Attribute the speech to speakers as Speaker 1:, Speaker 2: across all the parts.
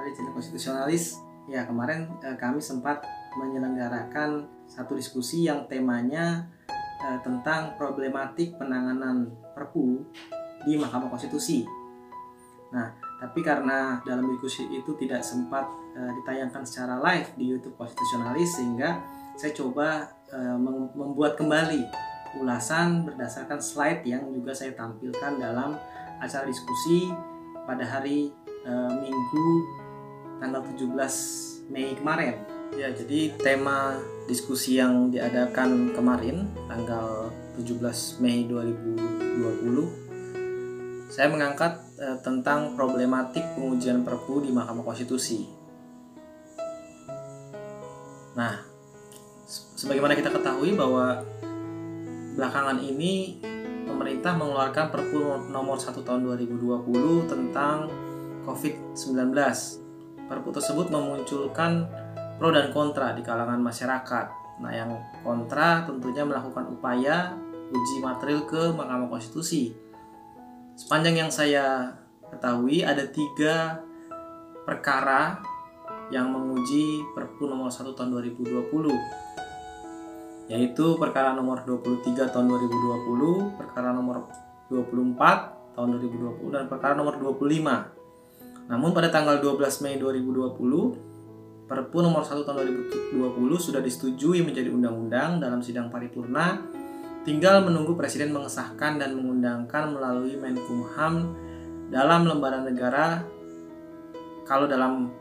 Speaker 1: di channel Konstitusionalis. Ya, kemarin kami sempat menyelenggarakan satu diskusi yang temanya tentang problematik penanganan Perpu di Mahkamah Konstitusi. Nah, tapi karena dalam diskusi itu tidak sempat ditayangkan secara live di YouTube Konstitusionalis, sehingga saya coba membuat kembali ulasan berdasarkan slide yang juga saya tampilkan dalam acara diskusi pada hari Minggu tanggal 17 Mei kemarin. Ya, jadi tema diskusi yang diadakan kemarin tanggal 17 Mei 2020, saya mengangkat tentang problematik pengujian Perpu di Mahkamah Konstitusi. Nah, sebagaimana kita ketahui bahwa belakangan ini pemerintah mengeluarkan Perpu nomor 1 tahun 2020 tentang COVID-19. Perpu tersebut memunculkan pro dan kontra di kalangan masyarakat. Nah, yang kontra tentunya melakukan upaya uji material ke Mahkamah Konstitusi. Sepanjang yang saya ketahui ada 3 perkara yang menguji Perpu nomor 1 tahun 2020, yaitu perkara nomor 23 tahun 2020, perkara nomor 24 tahun 2020, dan perkara nomor 25. Namun pada tanggal 12 Mei 2020, Perpu nomor 1 tahun 2020 sudah disetujui menjadi undang-undang dalam sidang paripurna. Tinggal menunggu Presiden mengesahkan dan mengundangkan melalui Menkumham dalam lembaran negara. Kalau dalam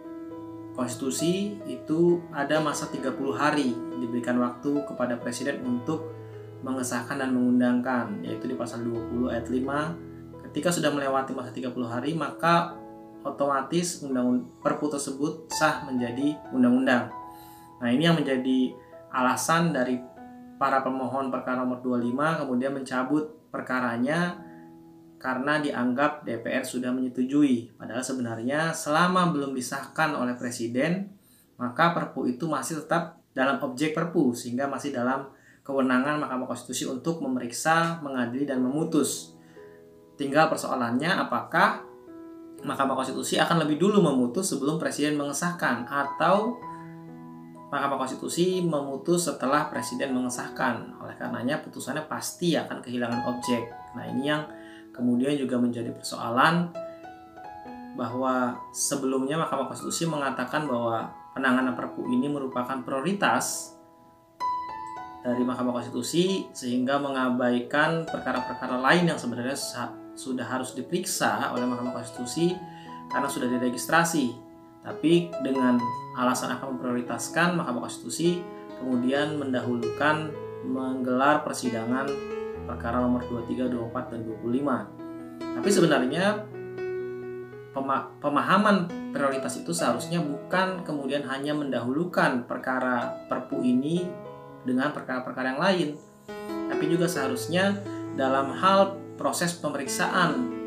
Speaker 1: konstitusi itu ada masa 30 hari diberikan waktu kepada Presiden untuk mengesahkan dan mengundangkan, yaitu di pasal 20 ayat 5. Ketika sudah melewati masa 30 hari, maka otomatis Perpu tersebut sah menjadi undang-undang. Nah, ini yang menjadi alasan dari para pemohon perkara nomor 25 kemudian mencabut perkaranya karena dianggap DPR sudah menyetujui. Padahal sebenarnya selama belum disahkan oleh Presiden, maka Perpu itu masih tetap dalam objek Perpu, sehingga masih dalam kewenangan Mahkamah Konstitusi untuk memeriksa, mengadili, dan memutus. Tinggal persoalannya apakah Mahkamah Konstitusi akan lebih dulu memutus sebelum Presiden mengesahkan, atau Mahkamah Konstitusi memutus setelah Presiden mengesahkan. Oleh karenanya putusannya pasti akan kehilangan objek. Nah, ini yang kemudian juga menjadi persoalan, bahwa sebelumnya Mahkamah Konstitusi mengatakan bahwa penanganan Perpu ini merupakan prioritas dari Mahkamah Konstitusi, sehingga mengabaikan perkara-perkara lain yang sebenarnya sudah harus diperiksa oleh Mahkamah Konstitusi karena sudah diregistrasi. Tapi dengan alasan akan memprioritaskan, Mahkamah Konstitusi kemudian mendahulukan menggelar persidangan perkara nomor 23, 24, dan 25. Tapi sebenarnya pemahaman prioritas itu seharusnya bukan kemudian hanya mendahulukan perkara Perpu ini dengan perkara-perkara yang lain, tapi juga seharusnya dalam hal proses pemeriksaan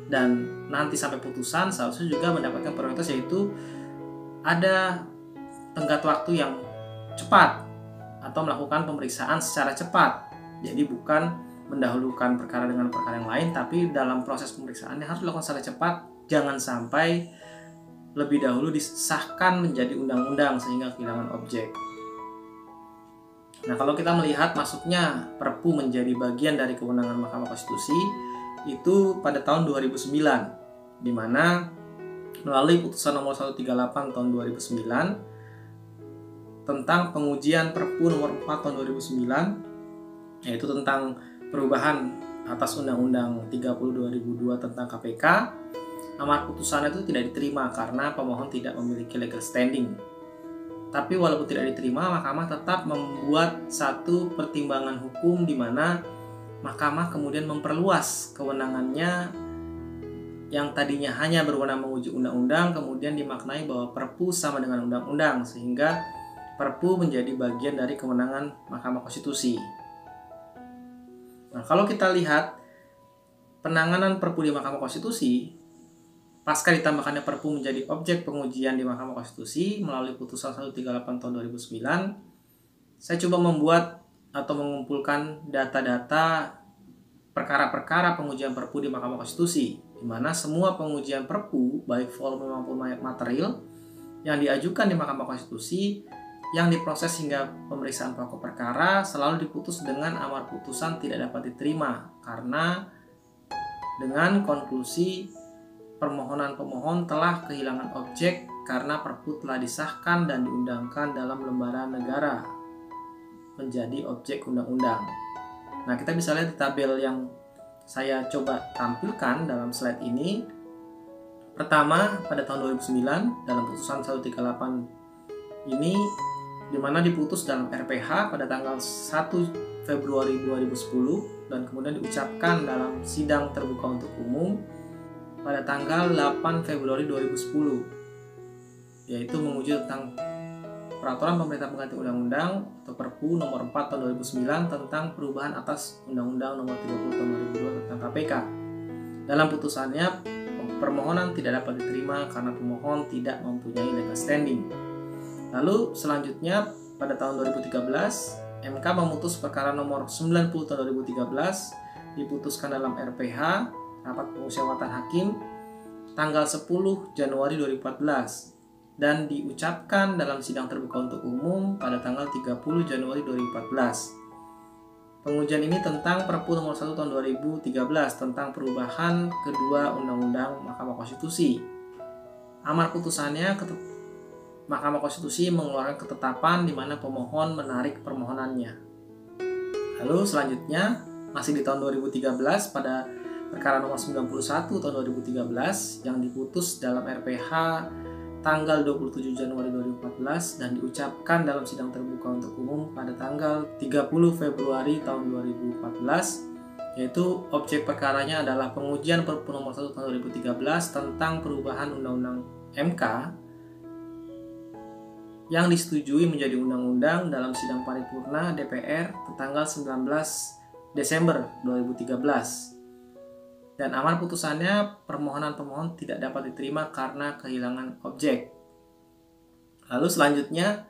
Speaker 1: dan nanti sampai putusan seharusnya juga mendapatkan prioritas, yaitu ada tenggat waktu yang cepat atau melakukan pemeriksaan secara cepat. Jadi bukan mendahulukan perkara dengan perkara yang lain, tapi dalam proses pemeriksaannya harus dilakukan secara cepat. Jangan sampai lebih dahulu disahkan menjadi undang-undang sehingga kehilangan objek. Nah, kalau kita melihat masuknya Perpu menjadi bagian dari kewenangan Mahkamah Konstitusi itu pada tahun 2009, di mana melalui putusan nomor 138 tahun 2009 tentang pengujian Perpu nomor 4 tahun 2009, yaitu tentang perubahan atas Undang-Undang 30/2002 tentang KPK, amar putusan itu tidak diterima karena pemohon tidak memiliki legal standing. Tapi walaupun tidak diterima, Mahkamah tetap membuat satu pertimbangan hukum di mana Mahkamah kemudian memperluas kewenangannya yang tadinya hanya berwenang menguji undang-undang, kemudian dimaknai bahwa Perpu sama dengan undang-undang, sehingga Perpu menjadi bagian dari kewenangan Mahkamah Konstitusi. Nah, kalau kita lihat penanganan Perpu di Mahkamah Konstitusi, pasca ditambahkannya Perpu menjadi objek pengujian di Mahkamah Konstitusi melalui putusan 138 tahun 2009, saya coba membuat atau mengumpulkan data-data perkara-perkara pengujian Perpu di Mahkamah Konstitusi. di mana semua pengujian Perpu baik volume maupun material yang diajukan di Mahkamah Konstitusi yang diproses hingga pemeriksaan pokok perkara selalu diputus dengan amar putusan tidak dapat diterima karena dengan konklusi permohonan pemohon telah kehilangan objek karena Perpu telah disahkan dan diundangkan dalam lembaran negara menjadi objek undang-undang. Nah, kita bisa lihat di tabel yang saya coba tampilkan dalam slide ini. Pertama, pada tahun 2009 dalam putusan 138 ini di mana diputus dalam RPH pada tanggal 1 Februari 2010 dan kemudian diucapkan dalam sidang terbuka untuk umum pada tanggal 8 Februari 2010, yaitu menguji tentang Peraturan Pemerintah Pengganti Undang-Undang atau Perpu nomor 4 tahun 2009 tentang perubahan atas Undang-Undang nomor 30 tahun 2002 tentang KPK. Dalam putusannya, permohonan tidak dapat diterima karena pemohon tidak mempunyai legal standing. Lalu selanjutnya pada tahun 2013, MK memutus perkara nomor 90 tahun 2013 diputuskan dalam RPH rapat permusyawaratan hakim tanggal 10 Januari 2014 dan diucapkan dalam sidang terbuka untuk umum pada tanggal 30 Januari 2014. Pengujian ini tentang Perpu nomor 1 tahun 2013 tentang perubahan kedua Undang-Undang Mahkamah Konstitusi. Amar putusannya Mahkamah Konstitusi mengeluarkan ketetapan di mana pemohon menarik permohonannya. Lalu selanjutnya masih di tahun 2013 pada perkara nomor 91 tahun 2013 yang diputus dalam RPH tanggal 27 Januari 2014 dan diucapkan dalam sidang terbuka untuk umum pada tanggal 30 Februari tahun 2014, yaitu objek perkaranya adalah pengujian Perpu nomor 1 tahun 2013 tentang perubahan Undang-Undang MK yang disetujui menjadi undang-undang dalam sidang paripurna DPR tanggal 19 Desember 2013. Dan amar putusannya permohonan pemohon tidak dapat diterima karena kehilangan objek. Lalu selanjutnya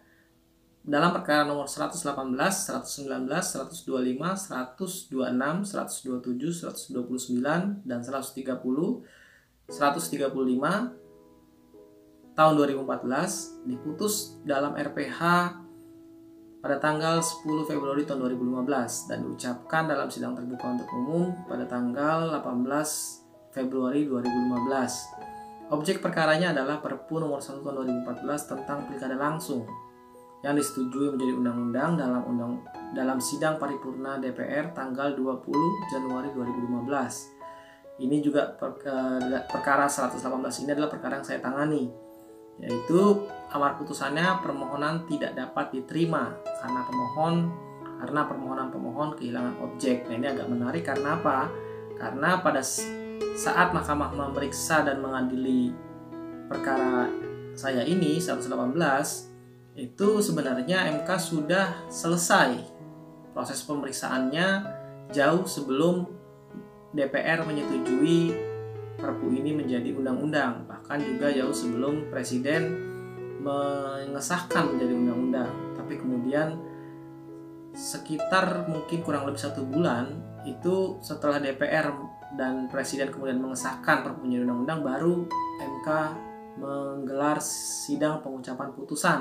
Speaker 1: dalam perkara nomor 118, 119, 125, 126, 127, 129, dan 130, 135 tahun 2014 diputus dalam RPH pada tanggal 10 Februari tahun 2015 dan diucapkan dalam sidang terbuka untuk umum pada tanggal 18 Februari 2015. Objek perkaranya adalah Perpu nomor 1 tahun 2014 tentang pilkada langsung yang disetujui menjadi undang-undang dalam sidang paripurna DPR tanggal 20 Januari 2015. Ini juga perkara 118 ini adalah perkara yang saya tangani, yaitu amar putusannya permohonan tidak dapat diterima karena permohonan pemohon kehilangan objek. Nah, ini agak menarik karena apa? Karena pada saat Mahkamah memeriksa dan mengadili perkara saya ini 118 itu sebenarnya MK sudah selesai proses pemeriksaannya jauh sebelum DPR menyetujui Perpu ini menjadi undang-undang, bahkan juga jauh sebelum Presiden mengesahkan menjadi undang-undang. Tapi kemudian sekitar mungkin kurang lebih 1 bulan itu setelah DPR dan Presiden kemudian mengesahkan Perpu menjadi undang-undang, baru MK menggelar sidang pengucapan putusan.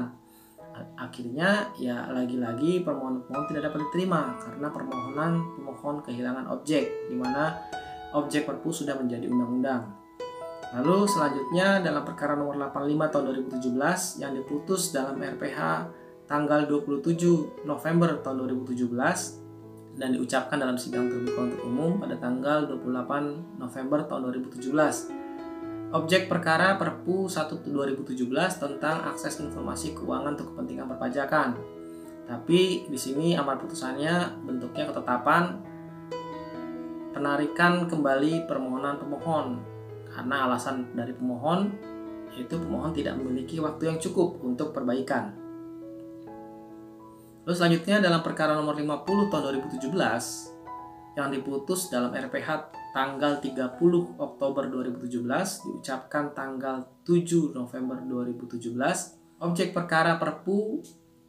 Speaker 1: Akhirnya ya lagi-lagi permohonan pemohon tidak dapat diterima karena permohonan pemohon kehilangan objek, di mana objek Perpu sudah menjadi undang-undang. Lalu selanjutnya dalam perkara nomor 85 tahun 2017 yang diputus dalam RPH tanggal 27 November tahun 2017 dan diucapkan dalam sidang terbuka untuk umum pada tanggal 28 November tahun 2017. Objek perkara Perpu 1 2017 tentang akses informasi keuangan untuk kepentingan perpajakan. Tapi di sini amar putusannya bentuknya ketetapan penarikan kembali permohonan pemohon karena alasan dari pemohon yaitu pemohon tidak memiliki waktu yang cukup untuk perbaikan. Lalu selanjutnya dalam perkara nomor 50 tahun 2017 yang diputus dalam RPH tanggal 30 Oktober 2017 diucapkan tanggal 7 November 2017, objek perkara Perpu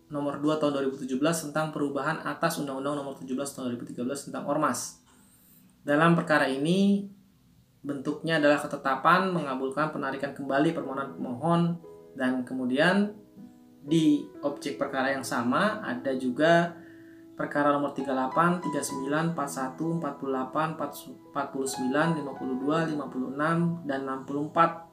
Speaker 1: nomor 2 tahun 2017 tentang perubahan atas Undang-Undang nomor 17 tahun 2013 tentang Ormas. Dalam perkara ini bentuknya adalah ketetapan mengabulkan penarikan kembali permohonan pemohon, dan kemudian di objek perkara yang sama ada juga perkara nomor 38, 39, 41, 48, 49, 52, 56, dan 64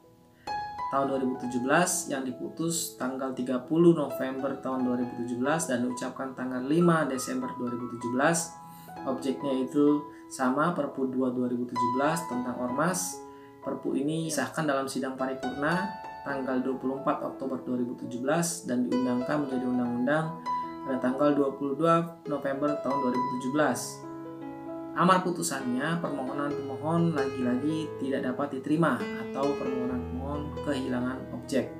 Speaker 1: tahun 2017 yang diputus tanggal 30 November tahun 2017 dan diucapkan tanggal 5 Desember 2017. Objeknya itu sama, Perpu 2 2017 tentang Ormas. Perpu ini disahkan dalam sidang paripurna tanggal 24 Oktober 2017 dan diundangkan menjadi undang-undang pada tanggal 22 November tahun 2017. Amar putusannya, permohonan pemohon lagi-lagi tidak dapat diterima atau permohonan pemohon kehilangan objek.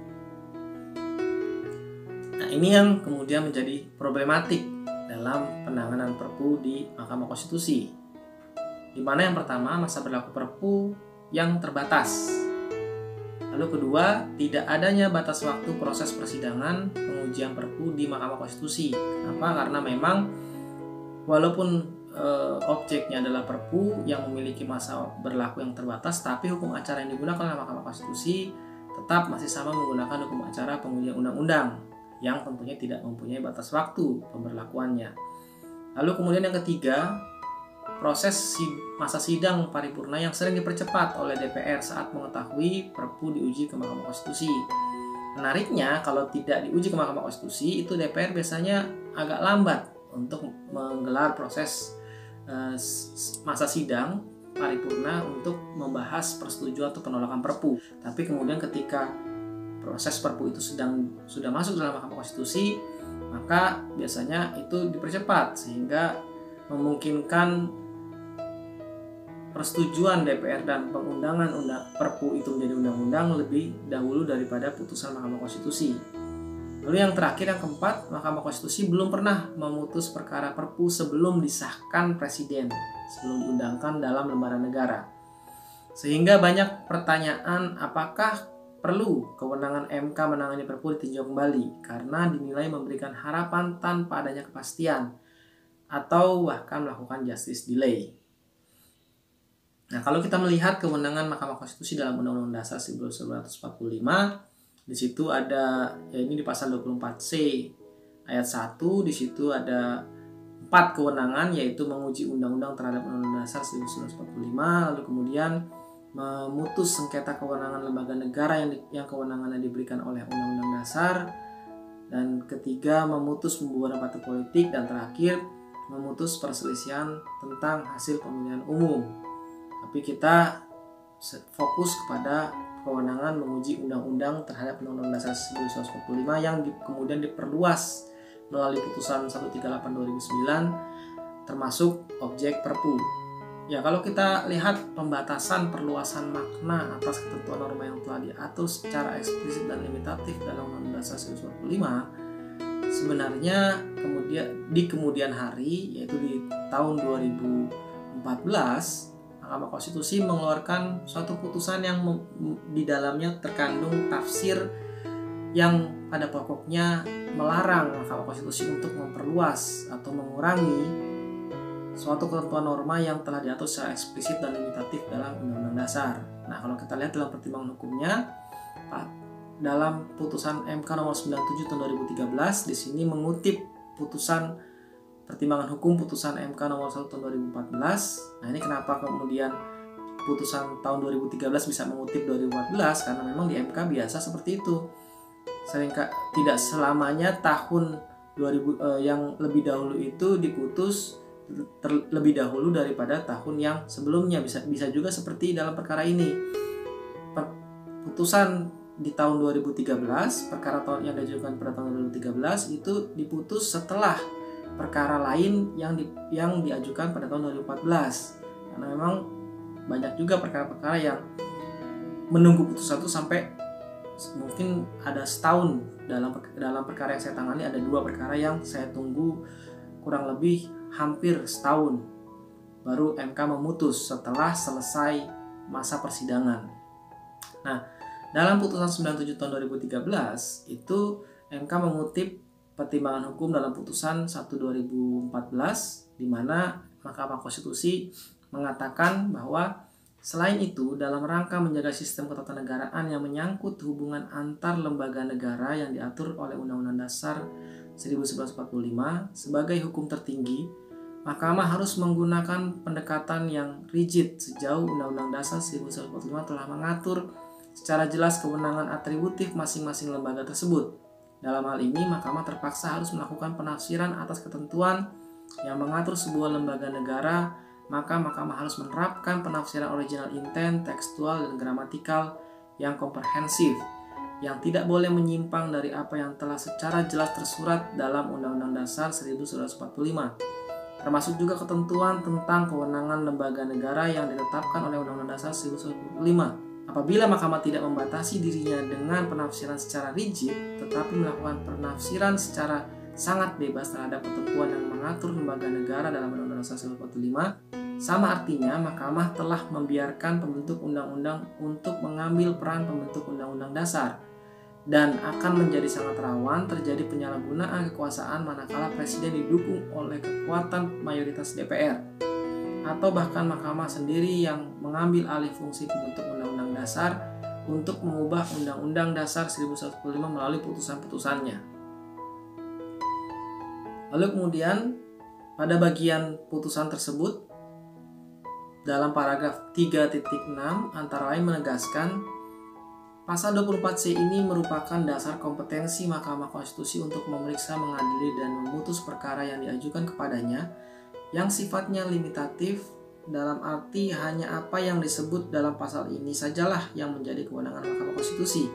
Speaker 1: Nah, ini yang kemudian menjadi problematik dalam penanganan Perpu di Mahkamah Konstitusi. Di mana yang pertama, masa berlaku Perpu yang terbatas. Lalu kedua, tidak adanya batas waktu proses persidangan pengujian Perpu di Mahkamah Konstitusi. Kenapa? Karena memang walaupun objeknya adalah Perpu yang memiliki masa berlaku yang terbatas, tapi hukum acara yang digunakan oleh Mahkamah Konstitusi tetap masih sama menggunakan hukum acara pengujian undang-undang yang tentunya tidak mempunyai batas waktu pemberlakuannya. Lalu kemudian yang ketiga, proses masa sidang paripurna yang sering dipercepat oleh DPR saat mengetahui Perpu diuji ke Mahkamah Konstitusi. Menariknya, kalau tidak diuji ke Mahkamah Konstitusi, itu DPR biasanya agak lambat untuk menggelar proses masa sidang paripurna untuk membahas persetujuan atau penolakan Perpu. Tapi kemudian ketika proses Perpu itu sudah masuk dalam Mahkamah Konstitusi, maka biasanya itu dipercepat sehingga memungkinkan persetujuan DPR dan pengundangan Perpu itu menjadi undang-undang lebih dahulu daripada putusan Mahkamah Konstitusi. Lalu yang terakhir, yang keempat, Mahkamah Konstitusi belum pernah memutus perkara Perpu sebelum disahkan Presiden, sebelum diundangkan dalam lembaran negara. Sehingga banyak pertanyaan apakah perlu kewenangan MK menangani Perpu ditinjau kembali karena dinilai memberikan harapan tanpa adanya kepastian atau bahkan melakukan justice delay. Nah, kalau kita melihat kewenangan Mahkamah Konstitusi dalam Undang-Undang Dasar 1945, di situ ada, ya ini di pasal 24C ayat 1, di situ ada 4 kewenangan, yaitu menguji undang-undang terhadap Undang-Undang Dasar 1945, lalu kemudian memutus sengketa kewenangan lembaga negara yang kewenangannya diberikan oleh Undang-Undang Dasar, dan ketiga memutus pembubaran partai politik, dan terakhir memutus perselisihan tentang hasil pemilihan umum. Tapi kita fokus kepada kewenangan menguji undang-undang terhadap Undang-Undang Dasar 1945 yang kemudian diperluas melalui putusan 138/2009 termasuk objek Perpu. Ya, kalau kita lihat pembatasan perluasan makna atas ketentuan norma yang telah diatur secara eksplisit dan limitatif dalam Undang-Undang Dasar 1945, sebenarnya di kemudian hari, yaitu di tahun 2014, Mahkamah Konstitusi mengeluarkan suatu putusan yang di dalamnya terkandung tafsir yang pada pokoknya melarang Mahkamah Konstitusi untuk memperluas atau mengurangi suatu ketentuan norma yang telah diatur secara eksplisit dan limitatif dalam Undang-Undang Dasar. Nah, kalau kita lihat dalam pertimbangan hukumnya, dalam putusan MK nomor 97 tahun 2013, di sini mengutip putusan pertimbangan hukum putusan MK nomor 1 tahun 2014. Nah, ini kenapa kemudian putusan tahun 2013 bisa mengutip 2014, karena memang di MK biasa seperti itu. Tidak selamanya tahun 2000 yang lebih dahulu itu diputus terlebih dahulu daripada tahun yang sebelumnya. Bisa juga seperti dalam perkara ini. Putusan di tahun 2013, perkara yang diajukan pada tahun 2013 itu diputus setelah perkara lain yang diajukan pada tahun 2014. Karena memang banyak juga perkara-perkara yang menunggu putusan itu sampai mungkin ada setahun. Dalam perkara yang saya tangani ada 2 perkara yang saya tunggu kurang lebih hampir setahun baru MK memutus setelah selesai masa persidangan. Nah, dalam putusan 97 tahun 2013 itu MK mengutip pertimbangan hukum dalam putusan 1/2014, di mana Mahkamah Konstitusi mengatakan bahwa Selain itu, dalam rangka menjaga sistem ketatanegaraan yang menyangkut hubungan antar lembaga negara yang diatur oleh Undang-Undang Dasar 1945 sebagai hukum tertinggi, Mahkamah harus menggunakan pendekatan yang rigid sejauh Undang-Undang Dasar 1945 telah mengatur secara jelas kewenangan atributif masing-masing lembaga tersebut. Dalam hal ini, Mahkamah terpaksa harus melakukan penafsiran atas ketentuan yang mengatur sebuah lembaga negara, maka Mahkamah harus menerapkan penafsiran original intent, tekstual, dan gramatikal yang komprehensif, yang tidak boleh menyimpang dari apa yang telah secara jelas tersurat dalam Undang-Undang Dasar 1945, termasuk juga ketentuan tentang kewenangan lembaga negara yang ditetapkan oleh Undang-Undang Dasar 1945. Apabila Mahkamah tidak membatasi dirinya dengan penafsiran secara rigid, tetapi melakukan penafsiran secara sangat bebas terhadap ketentuan yang mengatur lembaga negara dalam Undang-Undang Dasar 1945, sama artinya Mahkamah telah membiarkan pembentuk undang-undang untuk mengambil peran pembentuk undang-undang dasar, dan akan menjadi sangat rawan terjadi penyalahgunaan kekuasaan manakala Presiden didukung oleh kekuatan mayoritas DPR, atau bahkan Mahkamah sendiri yang mengambil alih fungsi pembentuk undang-undang dasar untuk mengubah Undang-Undang Dasar 1945 melalui putusan-putusannya. Lalu kemudian pada bagian putusan tersebut dalam paragraf 3.6 antara lain menegaskan pasal 24C ini merupakan dasar kompetensi Mahkamah Konstitusi untuk memeriksa, mengadili, dan memutus perkara yang diajukan kepadanya yang sifatnya limitatif, dalam arti hanya apa yang disebut dalam pasal ini sajalah yang menjadi kewenangan Mahkamah Konstitusi.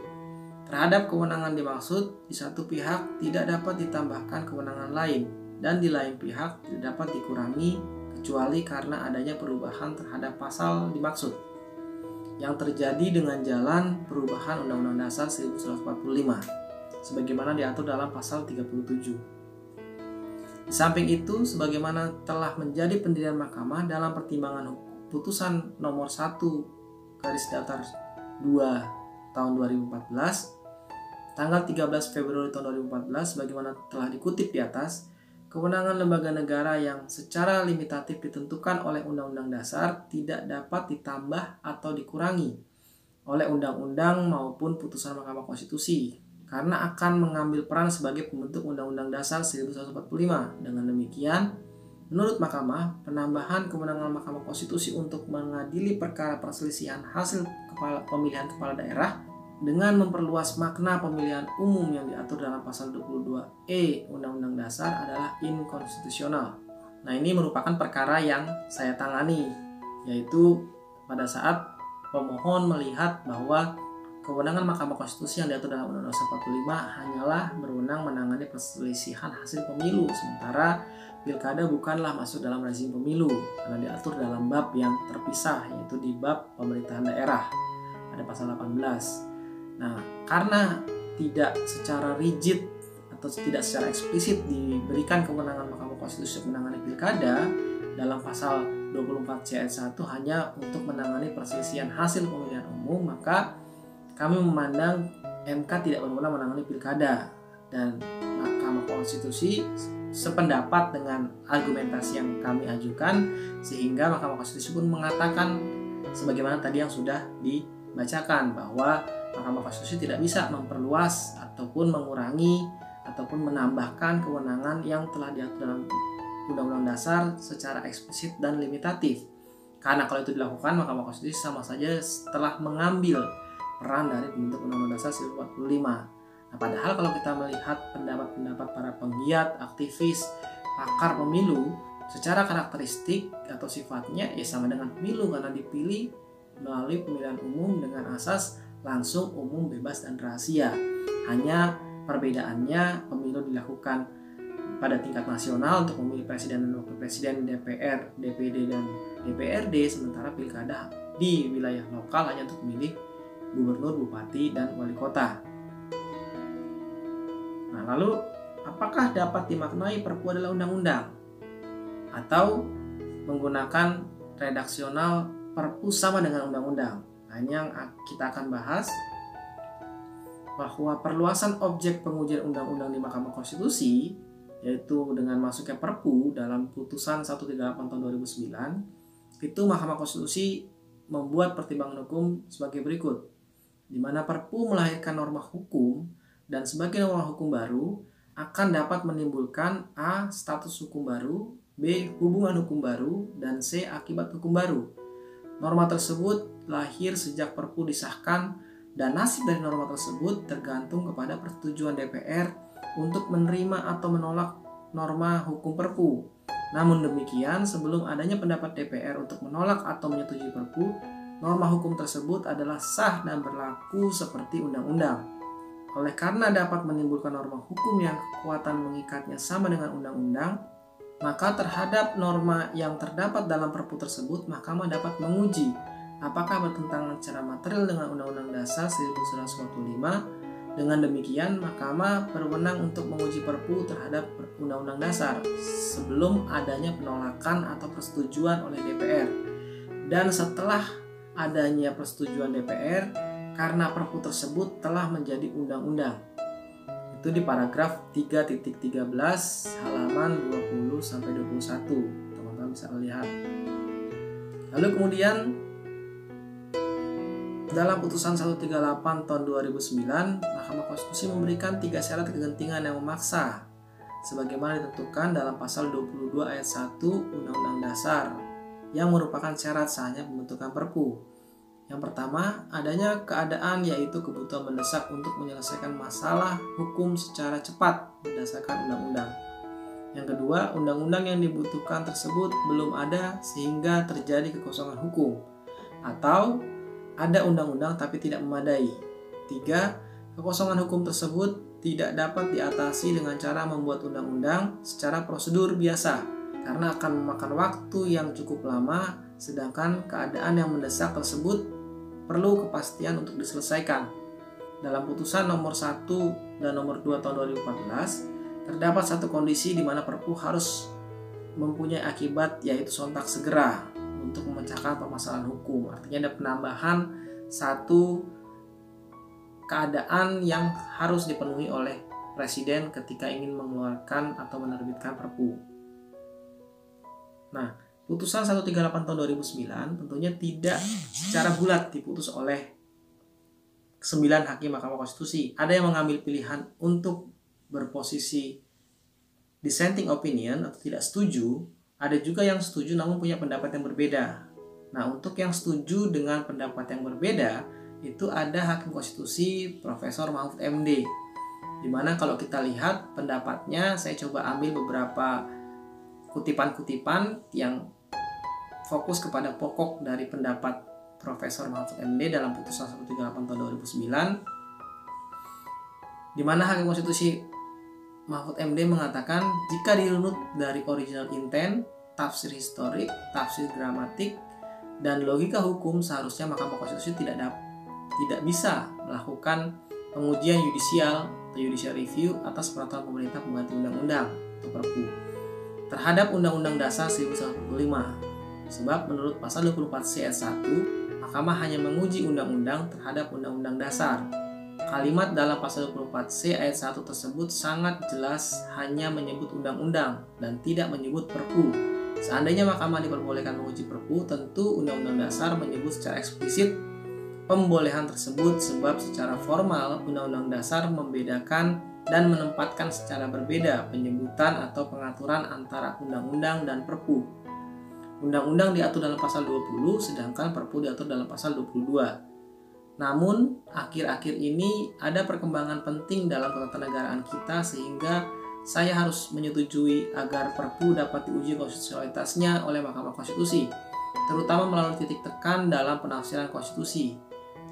Speaker 1: Terhadap kewenangan dimaksud, di satu pihak tidak dapat ditambahkan kewenangan lain, dan di lain pihak tidak dapat dikurangi kecuali karena adanya perubahan terhadap pasal dimaksud yang terjadi dengan jalan perubahan Undang-Undang Dasar 1945 sebagaimana diatur dalam pasal 37. Di samping itu, sebagaimana telah menjadi pendirian Mahkamah dalam pertimbangan putusan nomor 1/2 tahun 2014 tanggal 13 Februari tahun 2014 sebagaimana telah dikutip di atas, kewenangan lembaga negara yang secara limitatif ditentukan oleh Undang-Undang Dasar tidak dapat ditambah atau dikurangi oleh undang-undang maupun putusan Mahkamah Konstitusi, karena akan mengambil peran sebagai pembentuk Undang-Undang Dasar 1945. Dengan demikian, menurut Mahkamah, penambahan kewenangan Mahkamah Konstitusi untuk mengadili perkara perselisihan hasil pemilihan kepala daerah dengan memperluas makna pemilihan umum yang diatur dalam pasal 22E Undang-Undang Dasar adalah inkonstitusional. Nah, ini merupakan perkara yang saya tangani, yaitu pada saat pemohon melihat bahwa kewenangan Mahkamah Konstitusi yang diatur dalam Undang-Undang Dasar 45 hanyalah berwenang menangani perselisihan hasil pemilu, sementara pilkada bukanlah masuk dalam rezim pemilu karena diatur dalam bab yang terpisah, yaitu di bab pemerintahan daerah pada pasal 18. Nah, karena tidak secara rigid atau tidak secara eksplisit diberikan kewenangan Mahkamah Konstitusi untuk menangani pilkada dalam pasal 24C ayat 1 hanya untuk menangani perselisihan hasil pemilihan umum, maka kami memandang MK tidak berwenang menangani pilkada, dan Mahkamah Konstitusi sependapat dengan argumentasi yang kami ajukan, sehingga Mahkamah Konstitusi pun mengatakan sebagaimana tadi yang sudah dibacakan bahwa Mahkamah Konstitusi tidak bisa memperluas ataupun mengurangi ataupun menambahkan kewenangan yang telah diatur dalam Undang-Undang Dasar secara eksplisit dan limitatif. Karena kalau itu dilakukan, Mahkamah Konstitusi sama saja telah mengambil peran dari pembentuk Undang-Undang Dasar 1945. Nah, padahal kalau kita melihat pendapat-pendapat para penggiat, aktivis, pakar pemilu, secara karakteristik atau sifatnya sama dengan pemilu karena dipilih melalui pemilihan umum dengan asas langsung, umum, bebas, dan rahasia. Hanya perbedaannya pemilu dilakukan pada tingkat nasional untuk memilih presiden dan wakil presiden, DPR, DPD, dan DPRD, sementara pilkada di wilayah lokal hanya untuk memilih gubernur, bupati, dan wali kota. Nah, lalu apakah dapat dimaknai Perpu adalah undang-undang? Atau menggunakan redaksional Perpu sama dengan undang-undang? Nah, ini yang kita akan bahas, bahwa perluasan objek pengujian undang-undang di Mahkamah Konstitusi, yaitu dengan masuknya Perpu dalam putusan 138 tahun 2009, itu Mahkamah Konstitusi membuat pertimbangan hukum sebagai berikut, di mana Perpu melahirkan norma hukum dan sebagai norma hukum baru akan dapat menimbulkan A. status hukum baru, B. hubungan hukum baru, dan C. akibat hukum baru. Norma tersebut lahir sejak Perpu disahkan dan nasib dari norma tersebut tergantung kepada persetujuan DPR untuk menerima atau menolak norma hukum Perpu. Namun demikian, sebelum adanya pendapat DPR untuk menolak atau menyetujui Perpu, norma hukum tersebut adalah sah dan berlaku seperti undang-undang. Oleh karena dapat menimbulkan norma hukum yang kekuatan mengikatnya sama dengan undang-undang, maka terhadap norma yang terdapat dalam Perpu tersebut, Mahkamah dapat menguji apakah bertentangan secara material dengan Undang-Undang Dasar 1945. Dengan demikian, Mahkamah berwenang untuk menguji Perpu terhadap Undang-Undang Dasar sebelum adanya penolakan atau persetujuan oleh DPR. Dan setelah adanya persetujuan DPR, karena Perpu tersebut telah menjadi undang-undang. Itu di paragraf 3.13 halaman 20-21. Teman-teman bisa melihat. Lalu kemudian dalam putusan 138 tahun 2009, Mahkamah Konstitusi memberikan 3 syarat kegentingan yang memaksa sebagaimana ditentukan dalam pasal 22 ayat 1 Undang-Undang Dasar yang merupakan syarat sahnya pembentukan Perpu. Yang pertama, adanya keadaan yaitu kebutuhan mendesak untuk menyelesaikan masalah hukum secara cepat berdasarkan undang-undang. Yang kedua, undang-undang yang dibutuhkan tersebut belum ada sehingga terjadi kekosongan hukum, atau ada undang-undang tapi tidak memadai. 3. Kekosongan hukum tersebut tidak dapat diatasi dengan cara membuat undang-undang secara prosedur biasa karena akan memakan waktu yang cukup lama, sedangkan keadaan yang mendesak tersebut perlu kepastian untuk diselesaikan. Dalam putusan nomor 1 dan nomor 2 tahun 2014, terdapat satu kondisi di mana Perpu harus mempunyai akibat yaitu sontak segera untuk memecahkan permasalahan hukum. Artinya ada penambahan satu keadaan yang harus dipenuhi oleh Presiden ketika ingin mengeluarkan atau menerbitkan Perpu. Nah, putusan 138 tahun 2009 tentunya tidak secara bulat diputus oleh 9 hakim Mahkamah Konstitusi. Ada yang mengambil pilihan untuk berposisi dissenting opinion atau tidak setuju. Ada juga yang setuju namun punya pendapat yang berbeda. Nah, untuk yang setuju dengan pendapat yang berbeda, itu ada Hakim Konstitusi Profesor Mahfud MD. Dimana kalau kita lihat pendapatnya, saya coba ambil beberapa kutipan-kutipan yang fokus kepada pokok dari pendapat Profesor Mahfud MD dalam putusan 138 tahun 2009. Dimana Hakim Konstitusi Mahfud MD mengatakan jika dirunut dari original intent, tafsir historik, tafsir gramatik, dan logika hukum, seharusnya Mahkamah Konstitusi tidak bisa melakukan pengujian yudisial atau judicial review atas peraturan pemerintah pengganti undang-undang atau Perpu terhadap Undang-Undang Dasar 1945. Sebab menurut pasal 24C ayat 1, Mahkamah hanya menguji undang-undang terhadap Undang-Undang Dasar. Kalimat dalam pasal 24C ayat 1 tersebut sangat jelas hanya menyebut undang-undang dan tidak menyebut Perpu. Seandainya Mahkamah diperbolehkan menguji Perpu, tentu Undang-Undang Dasar menyebut secara eksplisit pembolehan tersebut sebab secara formal Undang-Undang Dasar membedakan dan menempatkan secara berbeda penyebutan atau pengaturan antara undang-undang dan Perpu. Undang-undang diatur dalam pasal 20, sedangkan Perpu diatur dalam pasal 22. Namun, akhir-akhir ini ada perkembangan penting dalam ketatanegaraan kita sehingga saya harus menyetujui agar Perpu dapat diuji konstitusionalitasnya oleh Mahkamah Konstitusi, terutama melalui titik tekan dalam penafsiran konstitusi.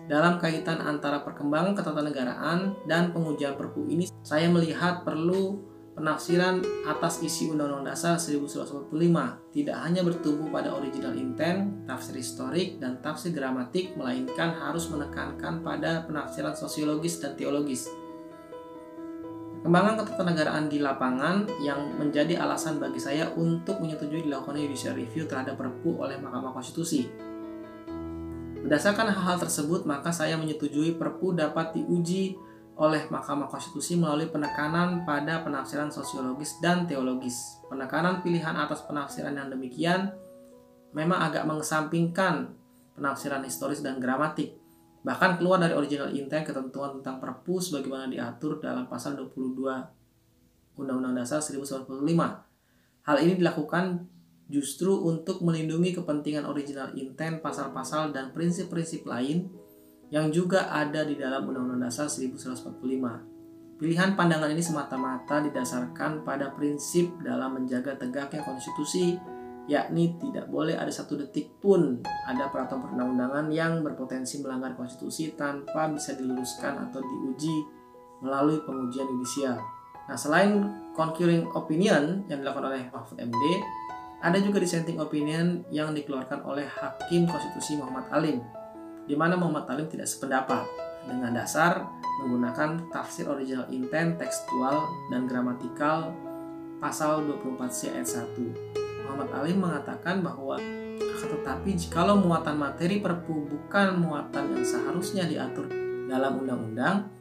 Speaker 1: Dalam kaitan antara perkembangan ketatanegaraan dan pengujian Perpu ini, saya melihat perlu penafsiran atas isi Undang-Undang Dasar 1945 tidak hanya bertumbuh pada original intent, tafsir historik, dan tafsir gramatik, melainkan harus menekankan pada penafsiran sosiologis dan teologis. Perkembangan ketatanegaraan di lapangan yang menjadi alasan bagi saya untuk menyetujui dilakukannya judicial review terhadap Perpu oleh Mahkamah Konstitusi. Berdasarkan hal-hal tersebut, maka saya menyetujui Perpu dapat diuji oleh Mahkamah Konstitusi melalui penekanan pada penafsiran sosiologis dan teologis. Penekanan pilihan atas penafsiran yang demikian memang agak mengesampingkan penafsiran historis dan gramatik, bahkan keluar dari original intent ketentuan tentang Perpu sebagaimana diatur dalam pasal 22 Undang-Undang Dasar 1945. Hal ini dilakukan justru untuk melindungi kepentingan original intent pasal-pasal dan prinsip-prinsip lain yang juga ada di dalam Undang-Undang Dasar 1945. Pilihan pandangan ini semata-mata didasarkan pada prinsip dalam menjaga tegaknya konstitusi, yakni tidak boleh ada satu detik pun ada peraturan perundang-undangan yang berpotensi melanggar konstitusi tanpa bisa diluruskan atau diuji melalui pengujian yudisial. Nah, selain concurring opinion yang dilakukan oleh Mahfud MD, ada juga dissenting opinion yang dikeluarkan oleh Hakim Konstitusi Muhammad Alim, di mana Muhammad Alim tidak sependapat dengan dasar menggunakan tafsir original intent tekstual dan gramatikal pasal 24C ayat 1. Muhammad Alim mengatakan bahwa akan tetapi jikalau muatan materi Perpu bukan muatan yang seharusnya diatur dalam undang-undang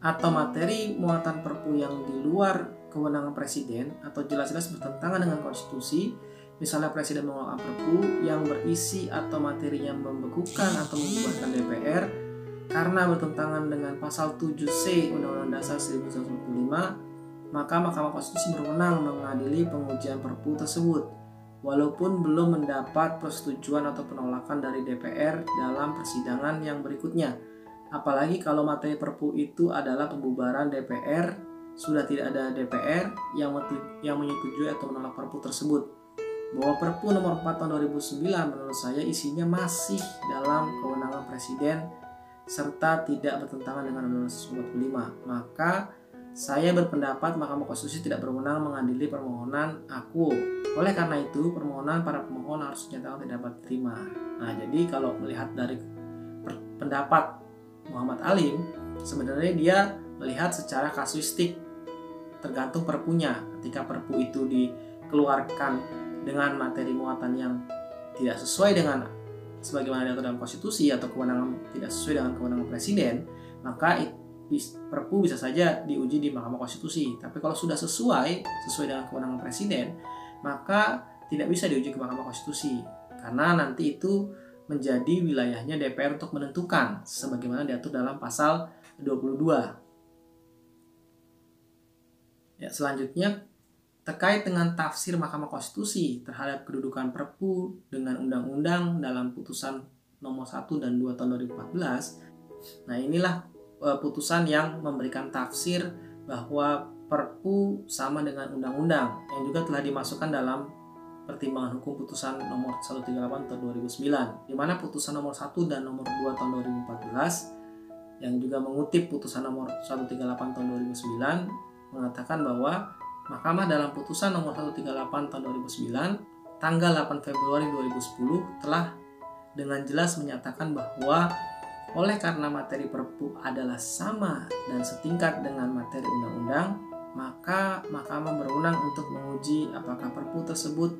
Speaker 1: atau materi muatan Perpu yang di luar kewenangan presiden atau jelas-jelas bertentangan dengan konstitusi, misalnya presiden mengeluarkan Perpu yang berisi atau materinya membekukan atau membubarkan DPR karena bertentangan dengan pasal 7C Undang-Undang Dasar 1945, maka Mahkamah Konstitusi berwenang mengadili pengujian Perpu tersebut, walaupun belum mendapat persetujuan atau penolakan dari DPR dalam persidangan yang berikutnya. Apalagi kalau materi Perpu itu adalah pembubaran DPR, sudah tidak ada DPR yang menyetujui atau menolak Perpu tersebut. Bahwa Perpu nomor 4 tahun 2009 menurut saya isinya masih dalam kewenangan presiden serta tidak bertentangan dengan Undang-Undang 1945, maka saya berpendapat Mahkamah Konstitusi tidak berwenang mengadili permohonan aku. Oleh karena itu, permohonan para pemohon harus dinyatakan tidak dapat diterima. Nah, jadi kalau melihat dari pendapat Muhammad Alim, sebenarnya dia melihat secara kasuistik, tergantung perpunya. Ketika Perpu itu dikeluarkan dengan materi muatan yang tidak sesuai dengan sebagaimana diatur dalam konstitusi atau kewenangan tidak sesuai dengan kewenangan presiden, maka Perpu bisa saja diuji di Mahkamah Konstitusi. Tapi kalau sudah sesuai dengan kewenangan presiden, maka tidak bisa diuji ke Mahkamah Konstitusi karena nanti itu menjadi wilayahnya DPR untuk menentukan sebagaimana diatur dalam pasal 22. Ya, selanjutnya terkait dengan tafsir Mahkamah Konstitusi terhadap kedudukan Perpu dengan undang-undang dalam putusan nomor 1 dan 2 tahun 2014. Nah, inilah putusan yang memberikan tafsir bahwa Perpu sama dengan undang-undang yang juga telah dimasukkan dalam pertimbangan hukum putusan nomor 138 tahun 2009, di mana putusan nomor 1 dan nomor 2 tahun 2014 yang juga mengutip putusan nomor 138 tahun 2009 mengatakan bahwa Mahkamah dalam putusan nomor 138 tahun 2009 tanggal 8 Februari 2010 telah dengan jelas menyatakan bahwa oleh karena materi Perpu adalah sama dan setingkat dengan materi undang-undang, maka Mahkamah berwenang untuk menguji apakah Perpu tersebut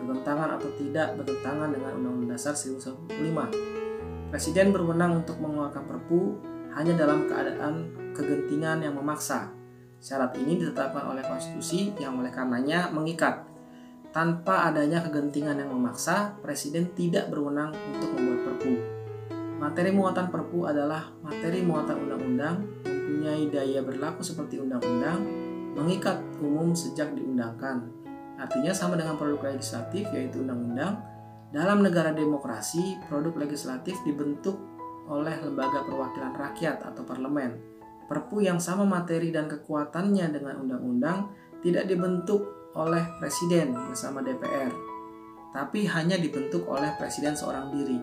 Speaker 1: bertentangan atau tidak bertentangan dengan Undang-Undang Dasar 1945. Presiden berwenang untuk mengeluarkan Perpu hanya dalam keadaan kegentingan yang memaksa. Syarat ini ditetapkan oleh konstitusi yang oleh karenanya mengikat. Tanpa adanya kegentingan yang memaksa, Presiden tidak berwenang untuk membuat Perpu. Materi muatan Perpu adalah materi muatan undang-undang, mempunyai daya berlaku seperti undang-undang, mengikat umum sejak diundangkan. Artinya sama dengan produk legislatif yaitu undang-undang. Dalam negara demokrasi, produk legislatif dibentuk oleh lembaga perwakilan rakyat atau parlemen. Perpu yang sama materi dan kekuatannya dengan undang-undang tidak dibentuk oleh presiden bersama DPR, tapi hanya dibentuk oleh presiden seorang diri.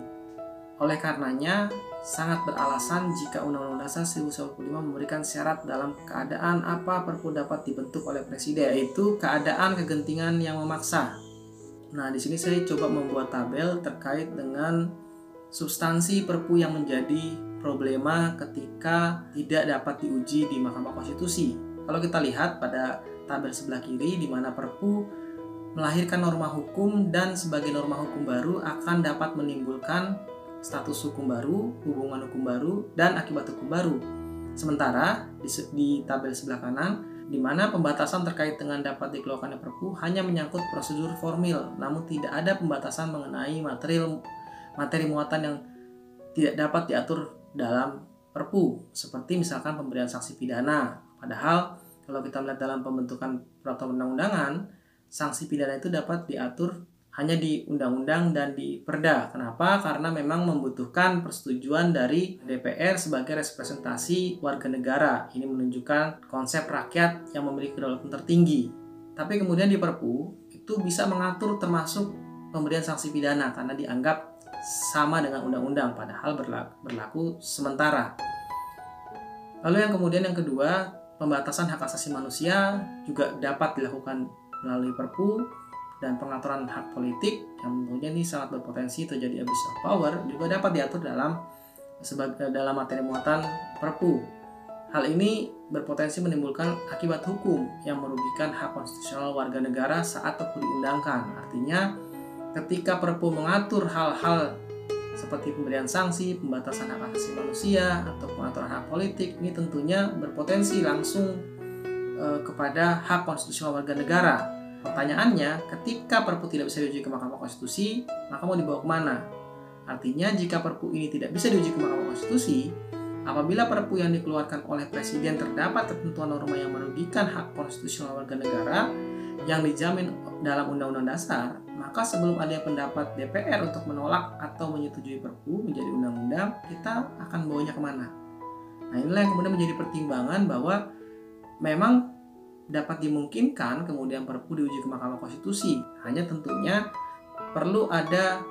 Speaker 1: Oleh karenanya, sangat beralasan jika Undang-Undang Dasar 1945 memberikan syarat dalam keadaan apa Perpu dapat dibentuk oleh presiden, yaitu keadaan kegentingan yang memaksa. Nah, di sini saya coba membuat tabel terkait dengan substansi Perpu yang menjadi problema ketika tidak dapat diuji di Mahkamah Konstitusi. Kalau kita lihat pada tabel sebelah kiri, di mana Perpu melahirkan norma hukum dan sebagai norma hukum baru akan dapat menimbulkan status hukum baru, hubungan hukum baru, dan akibat hukum baru. Sementara di tabel sebelah kanan, di mana pembatasan terkait dengan dapat dikeluarkannya Perpu hanya menyangkut prosedur formil, namun tidak ada pembatasan mengenai materi muatan yang tidak dapat diatur dalam Perpu, seperti misalkan pemberian sanksi pidana. Padahal kalau kita melihat dalam pembentukan peraturan undang-undangan, sanksi pidana itu dapat diatur hanya di undang-undang dan di perda. Kenapa? Karena memang membutuhkan persetujuan dari DPR sebagai representasi warga negara. Ini menunjukkan konsep rakyat yang memiliki kedaulatan tertinggi. Tapi kemudian di Perpu itu bisa mengatur termasuk pemberian sanksi pidana karena dianggap sama dengan undang-undang, padahal berlaku sementara. Lalu yang kedua, pembatasan hak asasi manusia juga dapat dilakukan melalui Perpu, dan pengaturan hak politik yang tentunya ini sangat berpotensi terjadi abuse of power juga dapat diatur dalam materi muatan Perpu. Hal ini berpotensi menimbulkan akibat hukum yang merugikan hak konstitusional warga negara saat Perpu diundangkan. Artinya, ketika Perpu mengatur hal-hal seperti pemberian sanksi, pembatasan hak asasi manusia, atau pengaturan hak politik, ini tentunya berpotensi langsung kepada hak konstitusional warga negara. Pertanyaannya, ketika Perpu tidak bisa diuji ke Mahkamah Konstitusi, maka mau dibawa kemana? Artinya, jika Perpu ini tidak bisa diuji ke Mahkamah Konstitusi, apabila Perpu yang dikeluarkan oleh Presiden terdapat ketentuan norma yang merugikan hak konstitusional warga negara yang dijamin dalam Undang-Undang Dasar, maka sebelum ada pendapat DPR untuk menolak atau menyetujui Perpu menjadi undang-undang, kita akan bawanya kemana? Nah, inilah yang kemudian menjadi pertimbangan bahwa memang dapat dimungkinkan kemudian Perpu diuji ke Mahkamah Konstitusi. Hanya tentunya perlu ada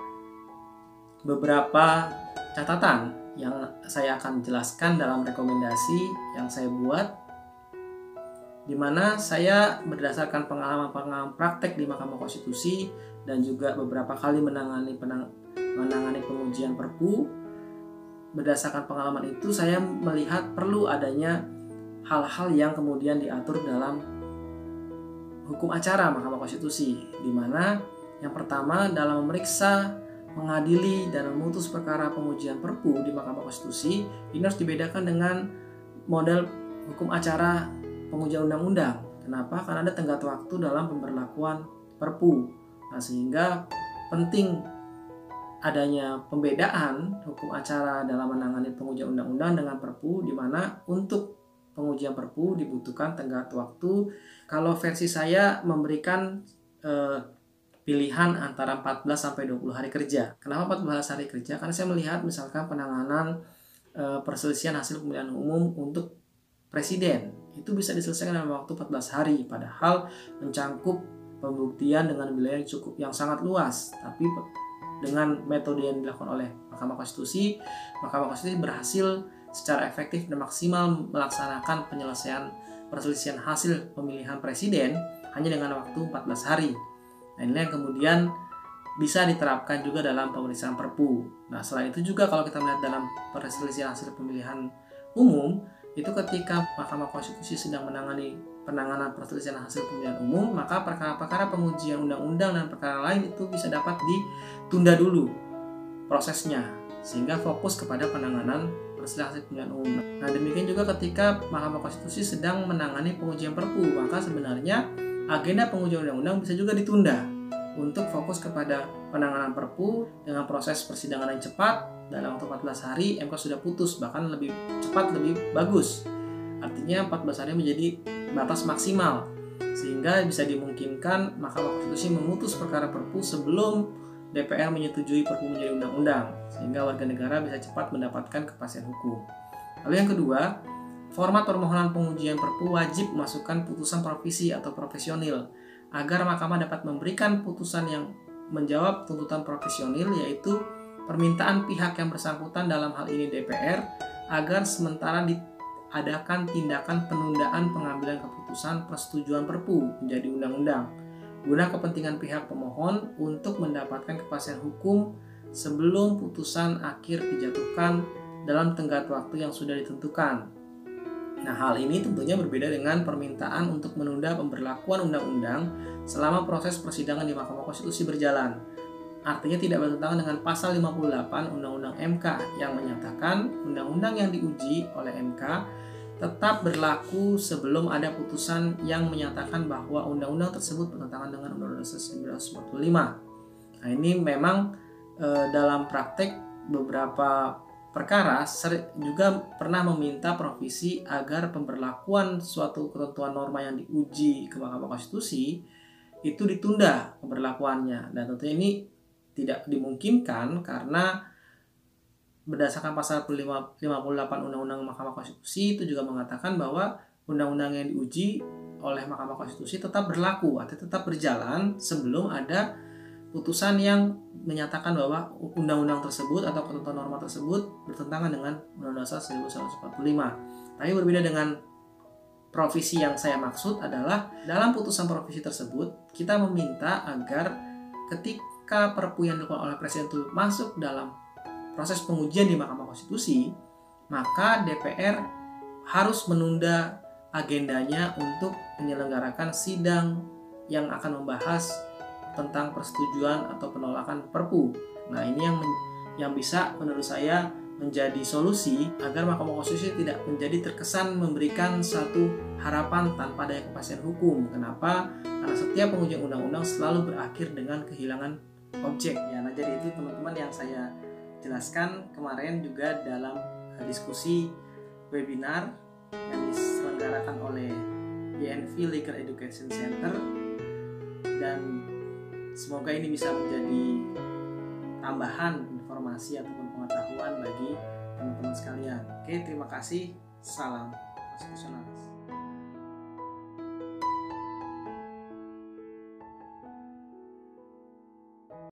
Speaker 1: beberapa catatan yang saya akan jelaskan dalam rekomendasi yang saya buat, di mana saya berdasarkan pengalaman praktek di Mahkamah Konstitusi dan juga beberapa kali menangani pengujian Perpu. Berdasarkan pengalaman itu, saya melihat perlu adanya hal-hal yang kemudian diatur dalam hukum acara Mahkamah Konstitusi, di mana yang pertama dalam memeriksa, mengadili, dan memutus perkara pengujian Perpu di Mahkamah Konstitusi, ini harus dibedakan dengan model hukum acara pengujian undang-undang. Kenapa? Karena ada tenggat waktu dalam pemberlakuan Perpu. Nah, sehingga penting adanya pembedaan hukum acara dalam menangani pengujian undang-undang dengan Perpu, di mana untuk pengujian Perpu dibutuhkan tenggat waktu. Kalau versi saya memberikan pilihan antara 14 sampai 20 hari kerja. Kenapa 14 hari kerja? Karena saya melihat misalkan penanganan perselisihan hasil pemilihan umum untuk presiden itu bisa diselesaikan dalam waktu 14 hari, padahal mencangkup pembuktian dengan wilayah yang sangat luas. Tapi dengan metode yang dilakukan oleh Mahkamah Konstitusi berhasil secara efektif dan maksimal melaksanakan penyelesaian perselisihan hasil pemilihan presiden hanya dengan waktu 14 hari. Nah, ini yang kemudian bisa diterapkan juga dalam pemeriksaan Perpu. Nah, selain itu juga kalau kita melihat dalam perselisihan hasil pemilihan umum, itu ketika Mahkamah Konstitusi sedang menangani penanganan perselisihan hasil pemilihan umum, maka perkara-perkara pengujian undang-undang dan perkara lain itu bisa dapat ditunda dulu prosesnya, sehingga fokus kepada penanganan perselisihan hasil pemilihan umum. Nah, demikian juga ketika Mahkamah Konstitusi sedang menangani pengujian Perpu, maka sebenarnya agenda pengujian undang-undang bisa juga ditunda untuk fokus kepada penanganan Perpu dengan proses persidangan yang cepat. Dalam waktu 14 hari MK sudah putus, bahkan lebih cepat lebih bagus. Artinya 14 hari menjadi batas maksimal, sehingga bisa dimungkinkan Mahkamah Konstitusi memutus perkara Perpu sebelum DPR menyetujui Perpu menjadi undang-undang, sehingga warga negara bisa cepat mendapatkan kepastian hukum. Lalu yang kedua, format permohonan pengujian Perpu wajib memasukkan putusan provisi atau profesional agar Mahkamah dapat memberikan putusan yang menjawab tuntutan profesional, yaitu permintaan pihak yang bersangkutan, dalam hal ini DPR, agar sementara diadakan tindakan penundaan pengambilan keputusan persetujuan Perpu menjadi undang-undang guna kepentingan pihak pemohon untuk mendapatkan kepastian hukum sebelum putusan akhir dijatuhkan dalam tenggat waktu yang sudah ditentukan. Nah, hal ini tentunya berbeda dengan permintaan untuk menunda pemberlakuan undang-undang selama proses persidangan di Mahkamah Konstitusi berjalan. Artinya tidak bertentangan dengan pasal 58 Undang-Undang MK yang menyatakan undang-undang yang diuji oleh MK tetap berlaku sebelum ada putusan yang menyatakan bahwa undang-undang tersebut bertentangan dengan Undang-Undang 1945. Nah, ini memang dalam praktek beberapa perkara juga pernah meminta provisi agar pemberlakuan suatu ketentuan norma yang diuji ke Mahkamah Konstitusi itu ditunda pemberlakuannya, dan tentunya ini tidak dimungkinkan karena berdasarkan pasal 58 Undang-Undang Mahkamah Konstitusi itu juga mengatakan bahwa undang-undang yang diuji oleh Mahkamah Konstitusi tetap berlaku atau tetap berjalan sebelum ada putusan yang menyatakan bahwa undang-undang tersebut atau ketentuan norma tersebut bertentangan dengan Undang-Undang Dasar 1945. Tapi berbeda dengan provisi yang saya maksud adalah dalam putusan provisi tersebut kita meminta agar ketika Perpu yang dilakukan oleh Presiden itu masuk dalam proses pengujian di Mahkamah Konstitusi, maka DPR harus menunda agendanya untuk menyelenggarakan sidang yang akan membahas tentang persetujuan atau penolakan Perpu. Nah, ini yang bisa menurut saya menjadi solusi agar Mahkamah Konstitusi tidak menjadi terkesan memberikan satu harapan tanpa adanya kepastian hukum. Kenapa? Karena setiap pengujian undang-undang selalu berakhir dengan kehilangan objek. Ya, nah jadi itu teman-teman yang saya jelaskan kemarin juga dalam diskusi webinar yang diselenggarakan oleh YNV Legal Education Center, dan semoga ini bisa menjadi tambahan informasi ataupun pengetahuan bagi teman-teman sekalian. Oke, terima kasih. Salam konstitusionalis.